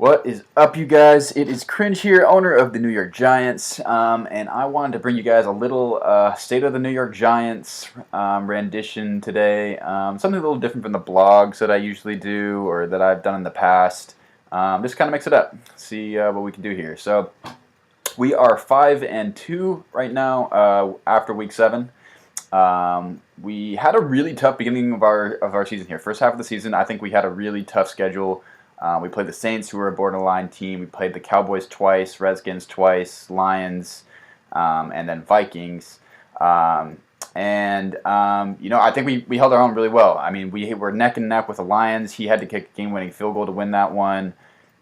What is up, you guys? It is Cringe here, owner of the New York Giants, and I wanted to bring you guys a little State of the New York Giants rendition today. Something a little different from the blogs that I usually do or that I've done in the past. Just kind of mix it up, see what we can do here. So we are 5-2 right now after Week 7. We had a really tough beginning of our season here. First half of the season, I think we had a really tough schedule. We played the Saints, who were a borderline team. We played the Cowboys twice, Redskins twice, Lions, and then Vikings. I think we held our own really well. I mean, we were neck and neck with the Lions. He had to kick a game-winning field goal to win that one.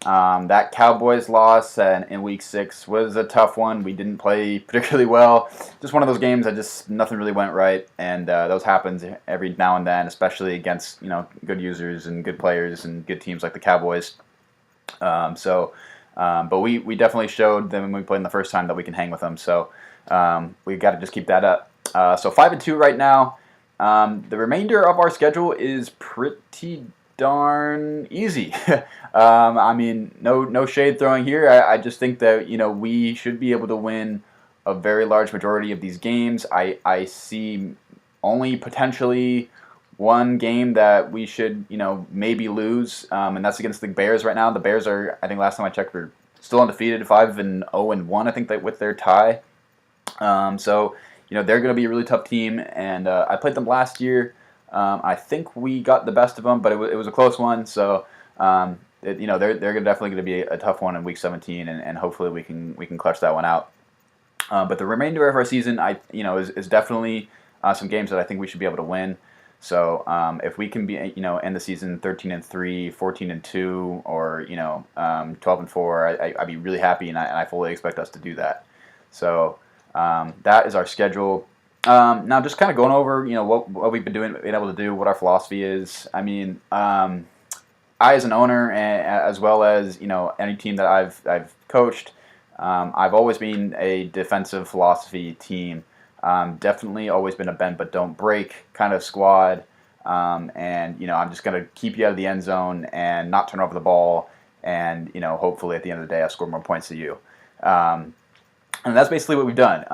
That Cowboys loss in Week 6 was a tough one. We didn't play particularly well. Just one of those games that just nothing really went right, and those happens every now and then, especially against good users and good players and good teams like the Cowboys. But we definitely showed them when we played them the first time that we can hang with them. So we got to just keep that up. So 5-2 right now. The remainder of our schedule is pretty darn easy. I mean, no shade throwing here. I just think that we should be able to win a very large majority of these games. I see only potentially one game that we should maybe lose, and that's against the Bears right now. The Bears are, I think last time I checked, were still undefeated, 5-0-1. I think that with their tie. So they're going to be a really tough team, and I played them last year. I think we got the best of them, but it was a close one. So they're definitely going to be a tough one in Week 17, and hopefully we can clutch that one out. But the remainder of our season, is definitely some games that I think we should be able to win. So if we can be end the season 13-3, 14-2, or 12-4, I'd be really happy, and I fully expect us to do that. So that is our schedule. Now, just kind of going over, what we've been able to do, what our philosophy is. I mean, I as an owner, as well as any team that I've coached, I've always been a defensive philosophy team. Definitely always been a bend but don't break kind of squad. And I'm just gonna keep you out of the end zone and not turn over the ball, and hopefully at the end of the day I score more points than you. And that's basically what we've done.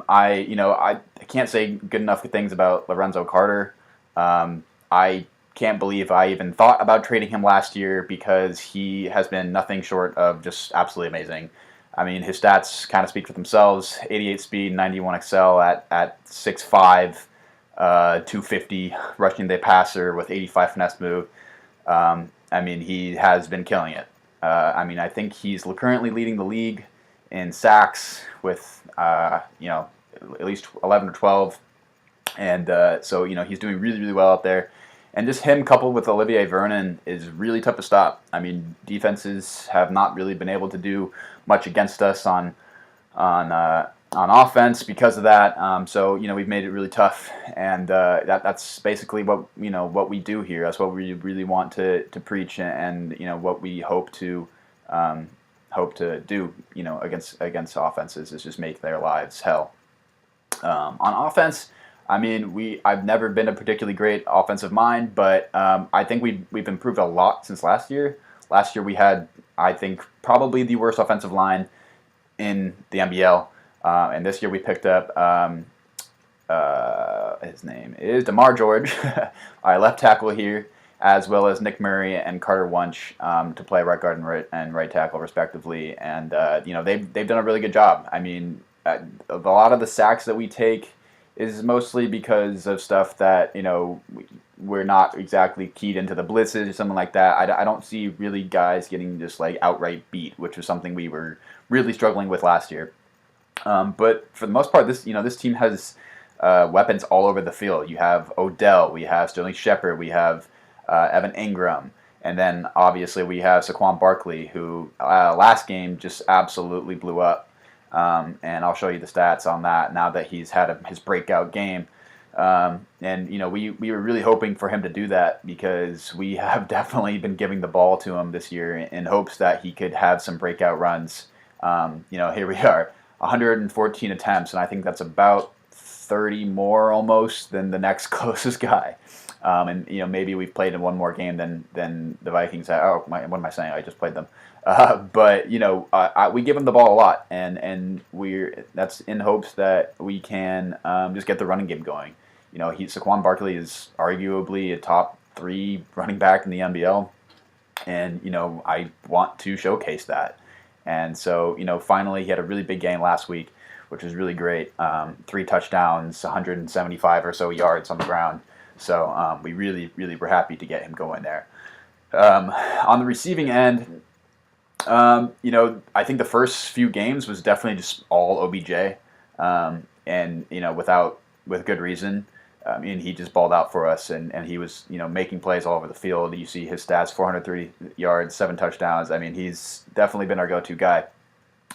I can't say good enough things about Lorenzo Carter. I can't believe I even thought about trading him last year, because he has been nothing short of just absolutely amazing. I mean, his stats kind of speak for themselves. 88 speed, 91 excel at 6'5", 250 rushing the passer with 85 finesse move. I mean, he has been killing it. I think he's currently leading the league in sacks with at least 11 or 12, and so he's doing really, really well out there. And just him coupled with Olivier Vernon is really tough to stop. I mean, defenses have not really been able to do much against us on offense because of that. So we've made it really tough, and that's basically what we do here. That's what we really want to preach, and what we hope to do against offenses is just make their lives hell. On offense, I mean, I've never been a particularly great offensive mind, but I think we've improved a lot since last year. Last year we had, I think, probably the worst offensive line in the MBL, and this year we picked up his name is DeMar George, our left tackle here, as well as Nick Murray and Carter Wunsch to play right guard and right tackle respectively, and they've done a really good job. I mean, a lot of the sacks that we take is mostly because of stuff that we're not exactly keyed into the blitzes or something like that. I don't see really guys getting just like outright beat, which was something we were really struggling with last year. But for the most part, this team has weapons all over the field. You have Odell, we have Sterling Shepard, we have Evan Ingram, and then obviously we have Saquon Barkley, who last game just absolutely blew up. And I'll show you the stats on that now that he's had his breakout game. And we were really hoping for him to do that, because we have definitely been giving the ball to him this year in hopes that he could have some breakout runs. Here we are, 114 attempts, and I think that's about 30 more almost than the next closest guy. And maybe we've played in one more game than the Vikings. What am I saying? I just played them. But we give them the ball a lot, and that's in hopes that we can just get the running game going. Saquon Barkley is arguably a top 3 running back in the MBL, and I want to showcase that. And so finally he had a really big game last week, which was really great. 3 touchdowns, 175 or so yards on the ground. So we really were happy to get him going there. On the receiving end, I think the first few games was definitely just all OBJ, and with good reason. He just balled out for us, and he was making plays all over the field. You see his stats: 430 yards, 7 touchdowns. He's definitely been our go-to guy.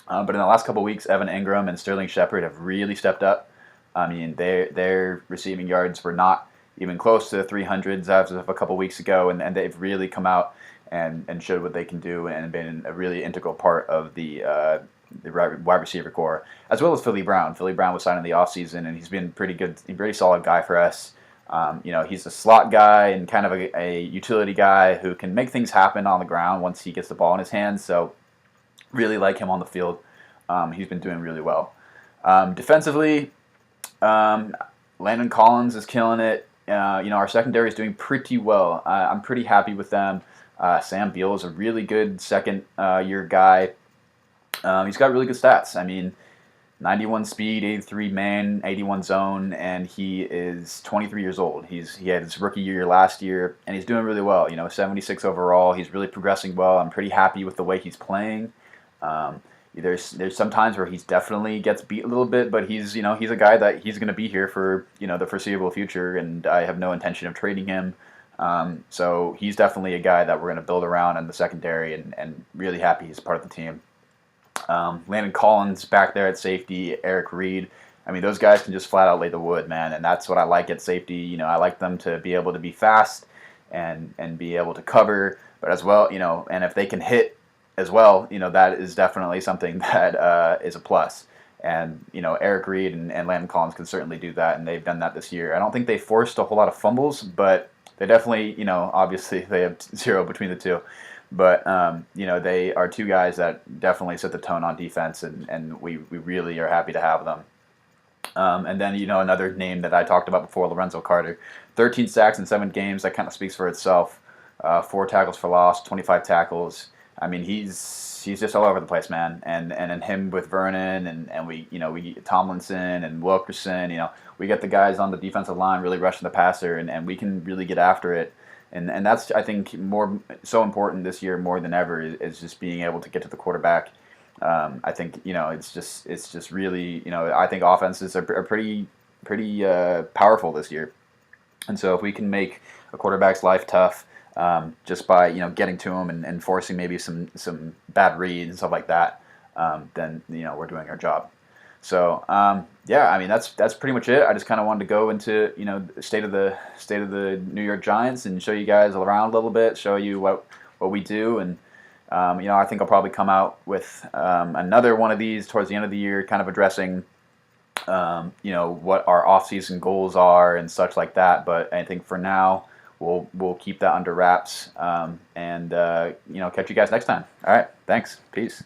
But in the last couple of weeks, Evan Ingram and Sterling Shepard have really stepped up. Their receiving yards were not even close to the 300s as of a couple weeks ago, and they've really come out and showed what they can do and been a really integral part of the wide receiver core, as well as Philly Brown. Philly Brown was signed in the offseason, and he's been pretty good, a pretty solid guy for us. He's a slot guy and kind of a utility guy who can make things happen on the ground once he gets the ball in his hands. So really like him on the field. He's been doing really well. Defensively, Landon Collins is killing it. Our secondary is doing pretty well. I'm pretty happy with them. Sam Beal is a really good second-year guy. He's got really good stats. 91 speed, 83 man, 81 zone, and he is 23 years old. He had his rookie year last year, and he's doing really well. 76 overall. He's really progressing well. I'm pretty happy with the way he's playing. There's some times where he's definitely gets beat a little bit, but he's a guy that he's going to be here for the foreseeable future, and I have no intention of trading him. So he's definitely a guy that we're going to build around in the secondary, and really happy he's part of the team. Landon Collins back there at safety, Eric Reed. Those guys can just flat out lay the wood, man, and that's what I like at safety. I like them to be able to be fast and be able to cover, but as well, and if they can hit as well, that is definitely something that is a plus. And Eric Reed and Landon Collins can certainly do that, and they've done that this year. I don't think they forced a whole lot of fumbles, but they definitely, obviously they have 0 between the two. But, they are 2 guys that definitely set the tone on defense, and we really are happy to have them. And then, another name that I talked about before, Lorenzo Carter. 13 sacks in 7 games, that kind of speaks for itself. 4 tackles for loss, 25 tackles. He's just all over the place, man. And him with Vernon and we Tomlinson and Wilkerson, we get the guys on the defensive line really rushing the passer, and we can really get after it. And that's, I think, so important this year more than ever is just being able to get to the quarterback. I think it's just really I think offenses are pretty powerful this year, and so if we can make a quarterback's life tough just by getting to him and forcing maybe some bad reads and stuff like that, then we're doing our job. So that's pretty much it. I just kind of wanted to go into the state of the New York Giants and show you guys around a little bit, show you what we do, and I think I'll probably come out with another one of these towards the end of the year, kind of addressing what our off-season goals are and such like that. But I think for now we'll keep that under wraps, and catch you guys next time. All right, thanks, peace.